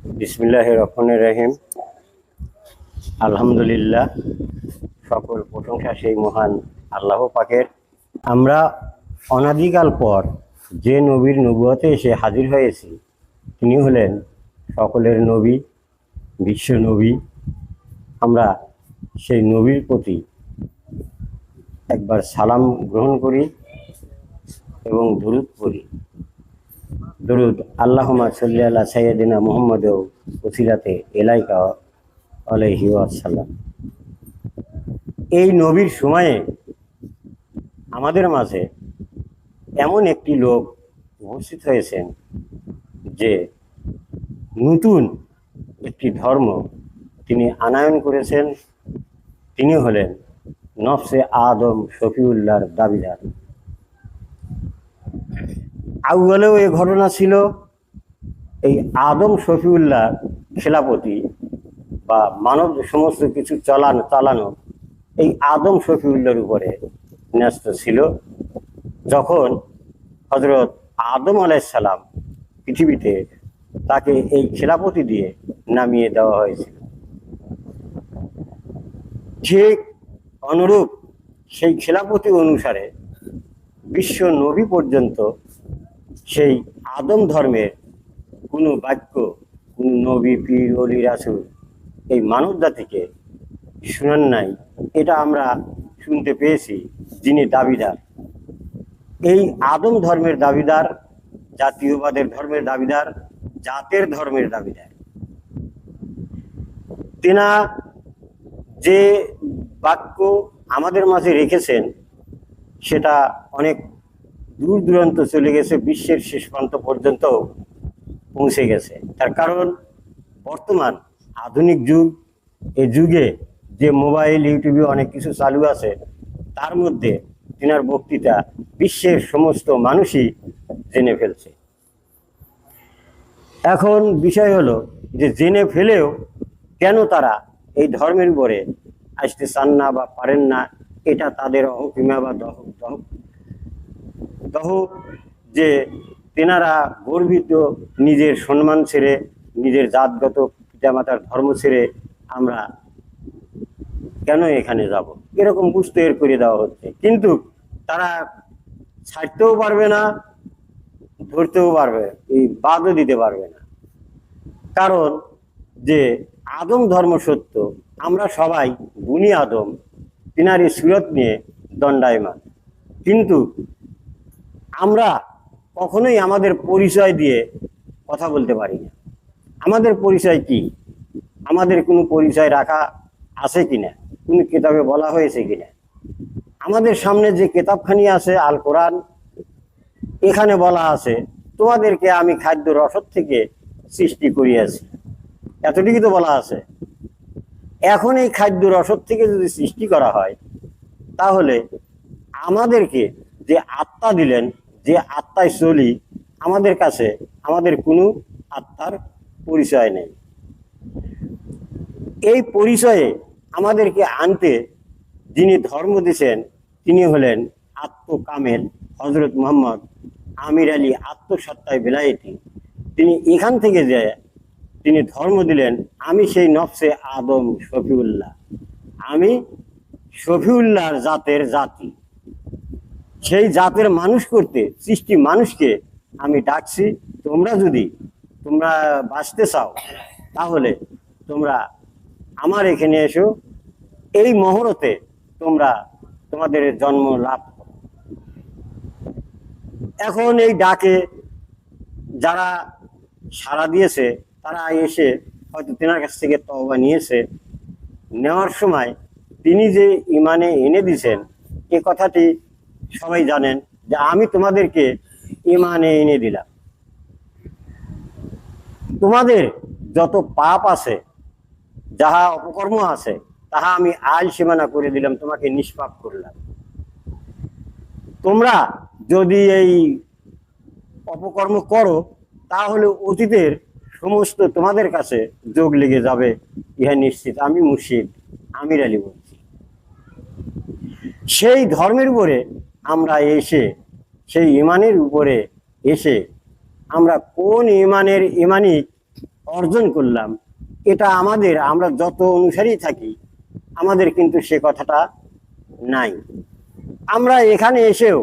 বিসমিল্লাহির রহমানির রহিম। আলহামদুলিল্লাহ, সকল প্রশংসা সেই মহান আল্লাহ পাকের। আমরা অনাদিকাল পর যে নবীর নবুয়তে এসে হাজির হয়েছি, তিনি হলেন সকলের নবী, বিশ্ব নবী। আমরা সেই নবীর প্রতি একবার সালাম গ্রহণ করি এবং দুরূদ পড়ি। দরুদ আল্লাহুম্মা সাল্লি আলা সাইয়্যিদিনা মুহাম্মাদ ওসিলাতে ইলাইকা আলাইহি ওয়াসাল্লাম। এই নবীর সময়ে আমাদের মাঝে এমন একটি লোক উপস্থিত হয়েছেন যে নতুন একটি ধর্ম তিনি আনয়ন করেছেন। তিনি হলেন নফসে আদম শফিউল্লাহর দাবিদার। আউয়ালেও এই ঘটনা ছিল। এই আদম শফিউল্লাহ খেলাপতি বা মানব সমস্ত কিছু চালানো এই আদম শফিউল্লাহর উপরে ন্যস্ত ছিল। যখন হযরত আদম আলাইহিস সালাম পৃথিবীতে, তাকে এই খেলাপতি দিয়ে নামিয়ে দেওয়া হয়েছিল। ঠিক অনুরূপ সেই খেলাপতি অনুসারে বিশ্ব নবী পর্যন্ত সেই আদম ধর্মের কোনো বাক্য, কোন নবী, পীর, ওলি, রাসূল এই মানব জাতিকে শুনান নাই। এটা আমরা শুনতে পেয়েছি। যিনি দাবিদার, এই আদম ধর্মের দাবিদার, জাতীয়বাদের ধর্মের দাবিদার, জাতের ধর্মের দাবিদার, তিনা যে বাক্য আমাদের মাঝে রেখেছেন সেটা অনেক দূর দূরান্ত চলে গেছে, বিশ্বের শেষ প্রান্ত পর্যন্ত পৌঁছে গেছে। তার কারণ বর্তমান আধুনিক যুগ, এই যুগে যে মোবাইল, ইউটিউবে অনেক কিছু চালু আছে, তার মধ্যে তিনার বক্তৃতা বিশ্বের সমস্ত মানুষই জেনে ফেলছে। এখন বিষয় হলো যে জেনে ফেলেও কেন তারা এই ধর্মের উপরে আসতে চান না বা পারেন না। এটা তাদের অহকিমা বা দহ যে তেনারা গর্বিত নিজের সম্মান ছেড়ে, নিজের জাতগত পিতামাতার ধর্ম ছেড়ে আমরা কেন এখানে যাব, এরকম বুঝতে এর করে দেওয়া হচ্ছে। কিন্তু তারা ছাড়তেও পারবে না, ধরতেও পারবে, এই বাদও দিতে পারবে না। কারণ যে আদম ধর্ম সত্য, আমরা সবাই বুনি আদম, তিনারই সুরত নিয়ে দণ্ডায়মান। কিন্তু আমরা কখনোই আমাদের পরিচয় দিয়ে কথা বলতে পারি না। আমাদের পরিচয় কি? আমাদের কোনো পরিচয় রাখা আছে কিনা, কোনো কিতাবে বলা হয়েছে কিনা? আমাদের সামনে যে কিতাবখানি আছে আল কোরআন, এখানে বলা আছে তোমাদেরকে আমি খাদ্য রসদ থেকে সৃষ্টি করিয়াছি, এতটুকু তো বলা আছে। এখন এই খাদ্য রসদ থেকে যদি সৃষ্টি করা হয়, তাহলে আমাদেরকে যে আত্মা দিলেন, যে আত্মায় চলি, আমাদের কাছে আমাদের কোনো আত্মার পরিচয় নেই। এই পরিচয়ে আমাদেরকে আনতে যিনি ধর্ম দিয়েছেন, তিনি হলেন আত্মকামেল হযরত মুহাম্মদ আমির আলী আত্মসত্তায় বেলায়েতি। তিনি এখান থেকে যে তিনি ধর্ম দিলেন, আমি সেই নফসে আদম শফিউল্লাহ, আমি শফিউল্লাহর জাতের জাতি, সেই জাতের মানুষ করতে সৃষ্টি মানুষকে আমি ডাকছি। তোমরা বাঁচতে চাও, তাহলে তোমরা আমার এখানে এসো, এই মহরতে তোমরা তোমাদের জন্ম লাভ করো। এখন এই ডাকে যারা সাড়া দিয়েছে, তারা এসে হয়তো তেনার কাছ থেকে তওবা নিয়েছে। নেওয়ার সময় তিনি যে ইমানে এনে দিয়েছেন, এ কথাটি সবাই জানেন যে আমি তোমাদেরকে ইমানে এনে দিলাম, তোমাদের যত পাপ আছে, যাহা অপকর্ম আছে, তাহা আমি আইল সীমানা করে দিলাম, তোমাকে নিষ্পাপ করলাম। তোমরা যদি এই অপকর্ম করো, তাহলে অতীতের সমস্ত তোমাদের কাছে যোগ লেগে যাবে, ইহা নিশ্চিত। আমি মুর্শিদ আমির আলী বলছি। সেই ধর্মের উপরে আমরা এসে, সেই ইমানের উপরে এসে আমরা কোন ইমানের ইমানিক অর্জন করলাম, এটা আমরা যত অনুসারী থাকি আমাদের কিন্তু সে কথাটা নাই। আমরা এখানে এসেও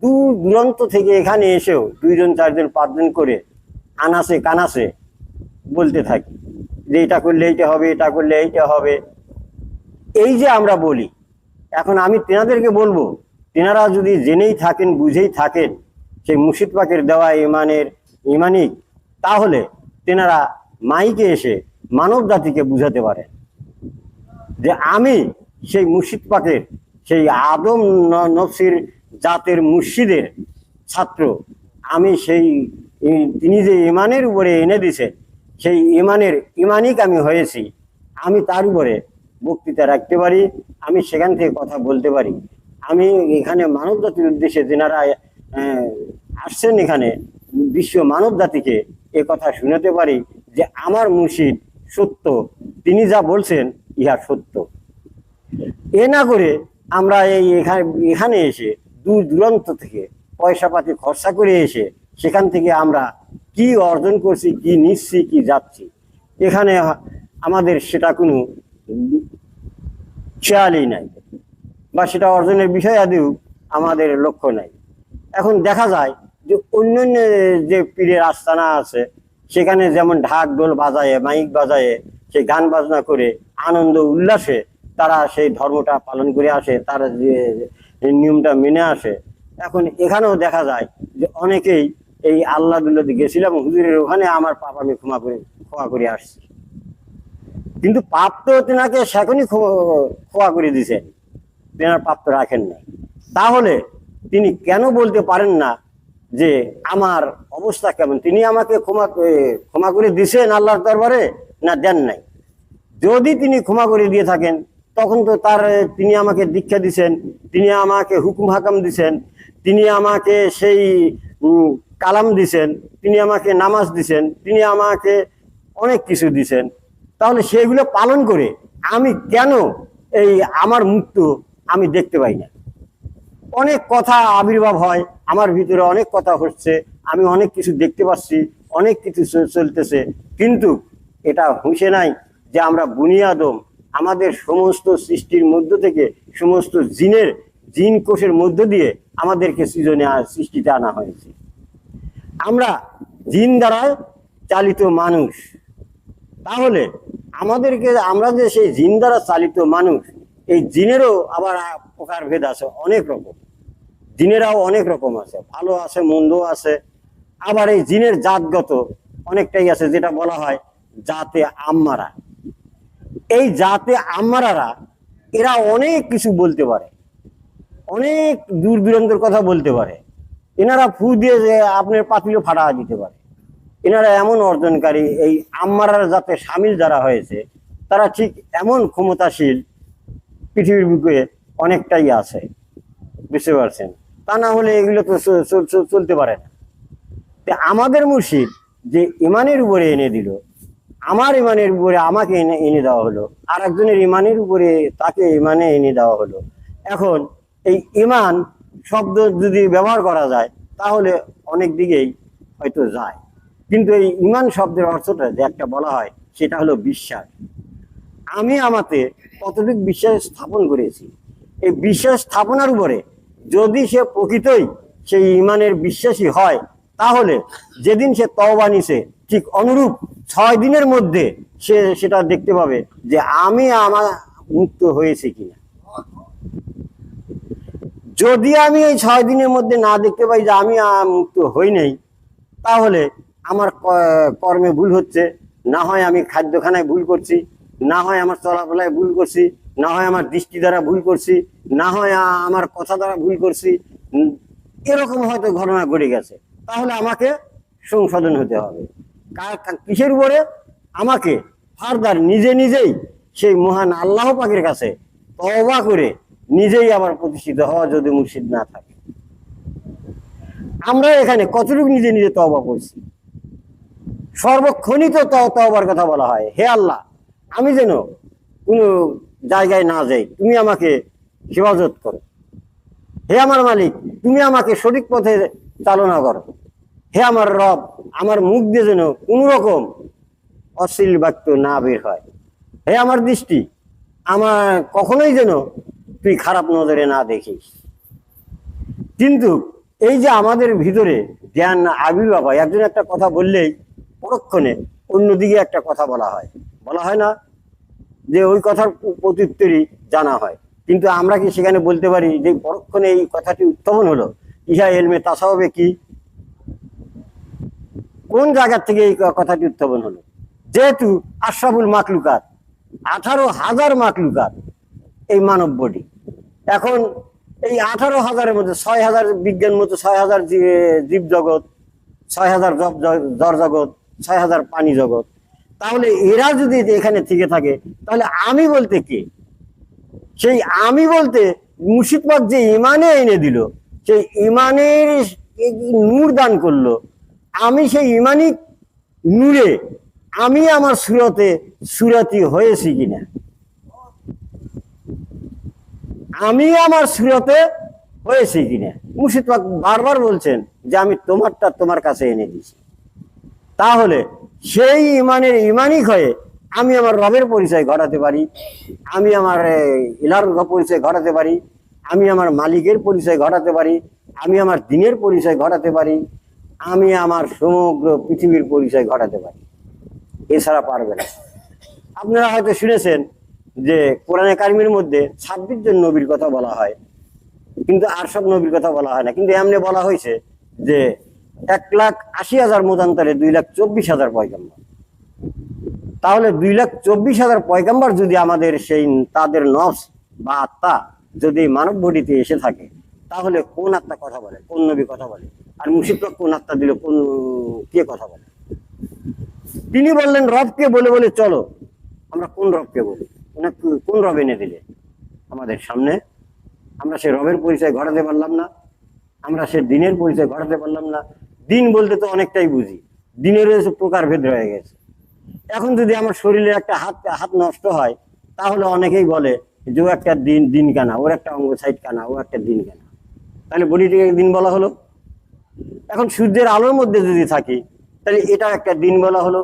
দূর দূরান্ত থেকে এখানে এসেও 2 জন 4 জন 5 জন করে আনাসে কানাসে বলতে থাকি যে এটা করলে এইটা হবে, এটা করলে এইটা হবে। এই যে আমরা বলি, এখন আমি তেনাদেরকে বলবো, তেনারা যদি জেনেই থাকেন বুঝেই থাকেন সেই মুর্শিদ পাকের দেওয়া ইমানিক, তাহলে তেনারা মাইকে এসে মানব জাতিকে বুঝাতে পারেন যে আমি সেই মুর্শিদ পাকের সেই আদম নফসির জাতের মুর্শিদের ছাত্র, আমি সেই তিনি যে ইমানের উপরে এনে দিয়েছেন সেই ইমানিক আমি হয়েছি, আমি তার উপরে বক্তৃতা রাখতে পারি, আমি সেখান থেকে কথা বলতে পারি। আমি এখানে মানব জাতির উদ্দেশ্যে যেনারা আসছেন এখানে বিশ্ব মানব জাতিকে এ কথা শুনাতে পারি যে আমার মুর্শিদ সত্য, তিনি যা বলছেন ইহা সত্য। এ না করে আমরা এখানে এসে দূর দূরান্ত থেকে পয়সা পাতি খরচা করে এসে সেখান থেকে আমরা কি অর্জন করছি, কি নিচ্ছি, কি যাচ্ছি, এখানে আমাদের সেটা কোনো খেয়ালই নাই, বা সেটা অর্জনের বিষয় আদিও আমাদের লক্ষ্য নাই। এখন দেখা যায় যে অন্যান্য যে পীরের আস্তানা আছে সেখানে যেমন ঢাক ঢোল বাজায়ে মাইক বাজায়ে সেই গান বাজনা করে আনন্দ উল্লাসে তারা সেই ধর্মটা পালন করে আসে, তারা যে নিয়মটা মেনে আসে। এখন এখানেও দেখা যায় যে অনেকেই এই আল্লাহদুল্লাতে গেছিলাম হুজুরের ওখানে আমার পাপ আমি ক্ষমা করে আসছি, কিন্তু পাপ তো তেনাকে সেখনই ক্ষমা করে দিয়েছেন, তেনার পাপ তো রাখেন না। তাহলে তিনি কেন বলতে পারেন না যে আমার অবস্থা কেমন? তিনি আমাকে ক্ষমা করে দিয়েছেন আল্লাহর দরবারে না দেন নাই? যদি তিনি ক্ষমা করে দিয়ে থাকেন তখন তো তিনি আমাকে দীক্ষা দিছেন, তিনি আমাকে হুকুম হাকাম দিছেন, তিনি আমাকে সেই কালাম দিছেন, তিনি আমাকে নামাজ দিছেন, তিনি আমাকে অনেক কিছু দিছেন। তাহলে সেগুলো পালন করে আমি কেন এই আমার মুক্ত আমি দেখতে পাই না? অনেক কথা আবির্ভাব হয়, আমার ভিতরে অনেক কথা হচ্ছে, আমি অনেক কিছু দেখতে পাচ্ছি, অনেক কিছু চলতেছে, কিন্তু এটা হুঁশে নাই যে আমরা বুনিয়াদম, আমাদের সমস্ত সৃষ্টির মধ্য থেকে সমস্ত জিন কোষের মধ্য দিয়ে আমাদেরকে সৃষ্টিতে আনা হয়েছে। আমরা জিন দ্বারা চালিত মানুষ। তাহলে আমরা যে সেই জিন দ্বারা চালিত মানুষ, এই জিনেরও আবার প্রকারভেদ আছে, অনেক রকম জিনেরাও অনেক রকম আছে, ভালো আছে মন্দ আছে। আবার এই জিনের জাতগত অনেকটাই আছে, যেটা বলা হয় জাতে আম্মারা। এই জাতে আম্মারারা এরা অনেক কিছু বলতে পারে, অনেক দূর দূরান্তের কথা বলতে পারে। এনারা ফু দিয়ে যে আপনার পাতিলও ফাটা দিতে পারে। এনারা এমন অর্জনকারী, এই আম্মারার জাতে সামিল যারা হয়েছে তারা ঠিক এমন ক্ষমতাশীল পৃথিবীর বুকে অনেকটাই আছে, বুঝতে পারছেন? তা না হলে এগুলো তো চলতে পারে না। আমাদের মুর্শিদ যে ইমানের উপরে এনে দিল, আমার ইমানের উপরে আমাকে এনে দেওয়া হলো, আর একজনের ইমানের উপরে তাকে ইমানে এনে দেওয়া হলো। এখন এই ইমান শব্দ যদি ব্যবহার করা যায় তাহলে অনেক দিকেই হয়তো যায়, কিন্তু এই ইমান শব্দের অর্থটা যে একটা বলা হয় সেটা হলো বিশ্বাস। আমি আমাতে কতটুকু বিশ্বাস স্থাপন করেছি, এই বিশ্বাস স্থাপনার উপরে যদি সে প্রকৃতই সেই ইমানের বিশ্বাসী হয়, তাহলে যেদিন সে তওবা নিছে ঠিক অনুরূপ 6 দিনের মধ্যে সে সেটা দেখতে পাবে যে আমার মুক্ত হয়েছে কিনা। যদি আমি এই 6 দিনের মধ্যে না দেখতে পাই যে আমি মুক্ত হই নাই, তাহলে আমার কর্মে ভুল হচ্ছে, না হয় আমি খাদ্যখানায় ভুল করছি, না হয় আমার চলাফেলায় ভুল করছি, না হয় আমার দৃষ্টি দ্বারা ভুল করছি, না হয় আমার কথা দ্বারা ভুল করছি, এরকম হয়তো ঘটনা ঘটে গেছে। তাহলে আমাকে সংশোধন হতে হবে। কিসের উপরে? আমাকে ফার্দার নিজেই সেই মহান আল্লাহ পাকের কাছে তওবা করে নিজেই আবার প্রতিষ্ঠিত হওয়া, যদি মুর্শিদ না থাকে। আমরা এখানে কতটুকু নিজে তওবা করছি? সর্বক্ষণই তো তওবার কথা বলা হয়, হে আল্লাহ আমি যেন কোনো জায়গায় না যাই, তুমি আমাকে হেফাজত করো। হে আমার মালিক, তুমি আমাকে সঠিক পথে চালনা করো। হে আমার রব, আমার মুখ দিয়ে যেন কোনো রকম অশ্লীল বাক্য না বের হয়। হে আমার দৃষ্টি, আমার কখনোই যেন তুই খারাপ নজরে না দেখিস। কিন্তু এই যে আমাদের ভিতরে জ্ঞান আবির্ভাব হয়, একজন একটা কথা বললেই পরক্ষণে অন্যদিকে একটা কথা বলা হয় না, যে ওই কথার প্রত্যুত্তরই জানা হয়। কিন্তু আমরা কি সেখানে বলতে পারি যে পরক্ষণে এই কথাটি উত্থাপন হলো, ইহা এলমে তাসাউফে কি, কোন জায়গা থেকে এই কথাটি উত্থাপন হলো? যেহেতু আশরাফুল মাকলুকাত, 18,000 মাকলুকাত এই মানব বডি, এখন এই 18,000-এর মধ্যে 6,000 বিজ্ঞান মতো 6,000 জীব জগৎ, 6,000 জড় জগৎ, 6,000 পানি জগৎ। তাহলে এরা যদি এখানে থেকে থাকে, তাহলে আমি বলতে কে? সেই আমি বলতে মুর্শিদ পাক যে ইমানে এনে দিল, সেই ইমানের নূর দান করলো, আমি সেই ইমানি নূরে আমি আমার সুরতি হয়েছি কিনা, আমি আমার সুরতে হয়েছি কিনা। মুর্শিদ পাক বারবার বলছেন যে আমি তোমারটা তোমার কাছে এনে দিছি। তাহলে সেই ইমানের ইমানিক হয়ে আমি আমার রবের পরিচয় ঘটাতে পারি, আমি আমার ইলার পরিচয় ঘটাতে পারি, আমি আমার মালিকের পরিচয় ঘটাতে পারি, আমি আমার দিনের পরিচয় ঘটাতে পারি, আমি আমার সমগ্র পৃথিবীর পরিচয় ঘটাতে পারি। এছাড়া পারবে না। আপনারা হয়তো শুনেছেন যে কোরআনে কারিমের মধ্যে 26 জন নবীর কথা বলা হয়, কিন্তু আর সব নবীর কথা বলা হয় না। কিন্তু এমনি বলা হয়েছে যে 1,80,000 মতান্তরে 2,24,000 পয়গাম্বর। তাহলে 2,24,000 পয়গাম্বর যদি আমাদের সেই তাদের নফস বা আত্মা যদি মানব বডিতে এসে থাকে, তাহলে কোন আত্মা কথা বলে, কোন নবী কথা বলে? আর মুর্শিদ পাক কোন আত্মা দিল, কোন কে কথা বলে? তিনি বললেন রবকে বলে বলে চলো। আমরা কোন রবকে বলি? কোন রব এনে দিলে আমাদের সামনে? আমরা সে রবের পরিচয় ঘটাতে পারলাম না, আমরা সে দিনের পরিচয় ঘটাতে পারলাম না। দিন বলতে তো অনেকটাই বুঝি, দিনের প্রকারভেদ রয়ে গেছে। এখন যদি আমার শরীরে একটা হাত নষ্ট হয়, তাহলে অনেকেই বলে যে ও একটা দিন কানা, ওর একটা অঙ্গ সাইড কানা, ও একটা দিন কানা। তাহলে বডিটিকে দিন বলা হলো। এখন সূর্যের আলোর মধ্যে যদি থাকি, তাহলে এটাও একটা দিন বলা হলো।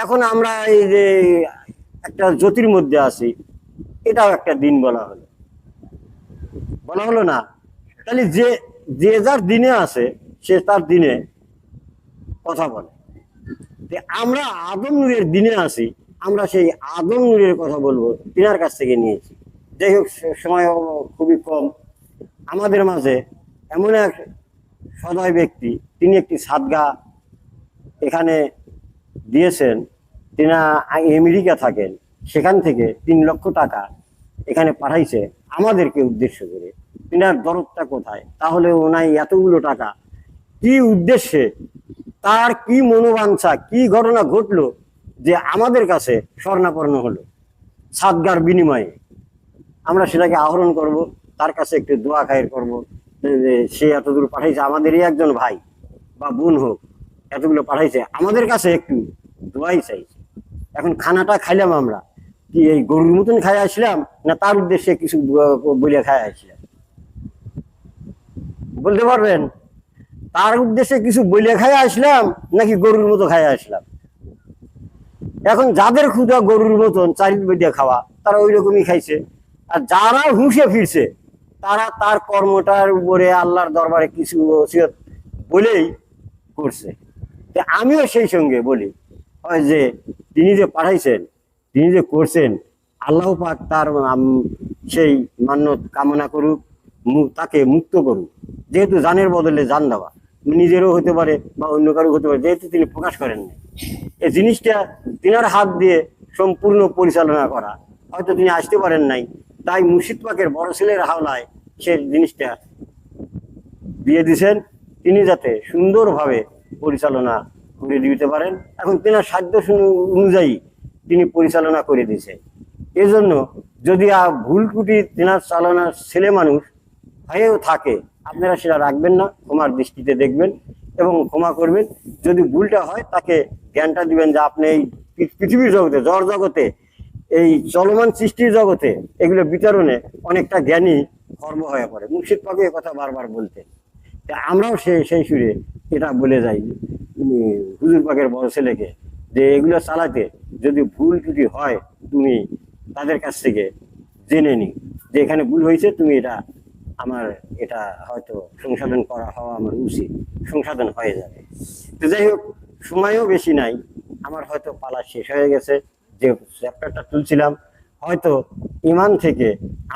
এখন আমরা এই যে একটা জ্যোতির মধ্যে আছি, এটাও একটা দিন বলা হলো না? তাহলে যে যে যার দিনে আছে, সে তার দিনে কথা বলে। আমরা আদম নূরের দিনে আছি, আমরা সেই আদম নূরের কথা বলবো, তিনার কাছ থেকে নিয়েছি। যাই হোক, সময় খুবই কম। আমাদের মাঝে এমন এক সদয় ব্যক্তি, তিনি একটি সাদগা এখানে দিয়েছেন। তিনা আমেরিকা থাকেন, সেখান থেকে 3 লক্ষ টাকা এখানে পাঠাইছে আমাদেরকে উদ্দেশ্য করে। তিনার দরদটা কোথায়? তাহলে ওনাই এতগুলো টাকা কি উদ্দেশ্যে, তার কি মনোবাঞ্ছা, কি ঘটনা ঘটলো যে আমাদের কাছে স্বর্ণাপন্ন হলো সাদগার বিনিময়ে? আমরা সেটাকে আহরণ করব, তার কাছে একটু দোয়া খায়ের করব যে সে এতদূর পাঠাইছে, আমাদেরই একজন ভাই বা বোন হোক, এতগুলো পাঠাইছে, আমাদের কাছে একটু দোয়াই চাইছে। এখন খানাটা খাইলাম আমরা কি এই গরুর মতন খাই আসলাম, না তার উদ্দেশ্যে কিছু বলে খাই আসলাম? বলতে পারবেন? তার উদ্দেশ্যে কিছু বলে খাই আসলাম নাকি গরুর মতো খাই আসলাম? এখন যাদের ক্ষুধা গরুর মতন চারিদিকে খাওয়া, তারা ওই রকমই খাইছে। আর যারা হুঁশে ফিরছে, তারা তার কর্মটার উপরে আল্লাহর দরবারে কিছু ওসিয়ত বলেই করছে। আমিও সেই সঙ্গে বলি যে তিনি যে পাঠাইছেন, তিনি যে করছেন, আল্লাহ পাক তার সেই মান্যত কামনা করুক, তাকে মুক্ত করুক। যেহেতু জানের বদলে জান দেওয়া, নিজেরও হতে পারে বা অন্য কারো হতে পারে, যেহেতু তিনি প্রকাশ করেন না, এই জিনিসটা তিনার হাত দিয়ে সম্পূর্ণ পরিচালনা করা। হয়তো তিনি আসতে পারেন নাই, তাই মুর্শিদ পাকের বড় ছেলের হাওলায় সে জিনিসটা দিয়ে দিছেন, তিনি যাতে সুন্দরভাবে পরিচালনা করে দিতে পারেন। এখন তেনার সাধ্য অনুযায়ী তিনি পরিচালনা করে দিছে। এজন্য যদি ভুল ত্রুটি তেনার চালনার ছেলে মানুষ হয়েও থাকে, আপনারা সেটা রাখবেন না, ক্ষমার দৃষ্টিতে দেখবেন এবং ক্ষমা করবেন। যদি ভুলটা হয়, তাকে জ্ঞানটা দিবেন যে আপনি এই পৃথিবীর জগতে, জড় জগতে, এই চলমান সৃষ্টির জগতে এগুলো বিতরণে অনেকটা জ্ঞানী কর্ম হয়ে পড়ে। মুর্শিদ পাকে কথা বারবার বলতেন। আমরাও সেই সুরে এটা বলে যাই হুজুর পাকের বড় ছেলেকে যে এগুলো চালাতে যদি ভুল ত্রুটি হয় তুমি তাদের কাছ থেকে জেনে নি যে এখানে ভুল হয়েছে, তুমি এটা হয়তো সংশোধন করা হওয়া আমার উচিত, সংশোধন হয়ে যাবে। তো যাই হোক, সময়ও বেশি নাই, আমার হয়তো পালা শেষ হয়ে গেছে। যে চ্যাপ্টারটা তুলছিলাম, হয়তো ইমান থেকে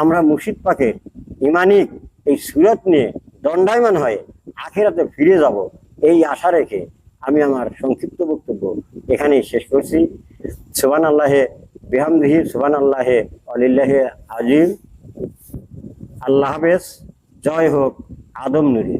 আমরা মুর্শিদ পাকের ইমানিক এই সুরত নিয়ে দণ্ডায়মান হয়ে আখিরাতে ফিরে যাব, এই আশা রেখে আমি আমার সংক্ষিপ্ত বক্তব্য এখানেই শেষ করছি। সুবহান আল্লাহে বিহামদিহি, সুবহান আল্লাহে আলিল্লাহে আজিম। আল্লাহ হাফেজ। জয় হোক আদম নুরি।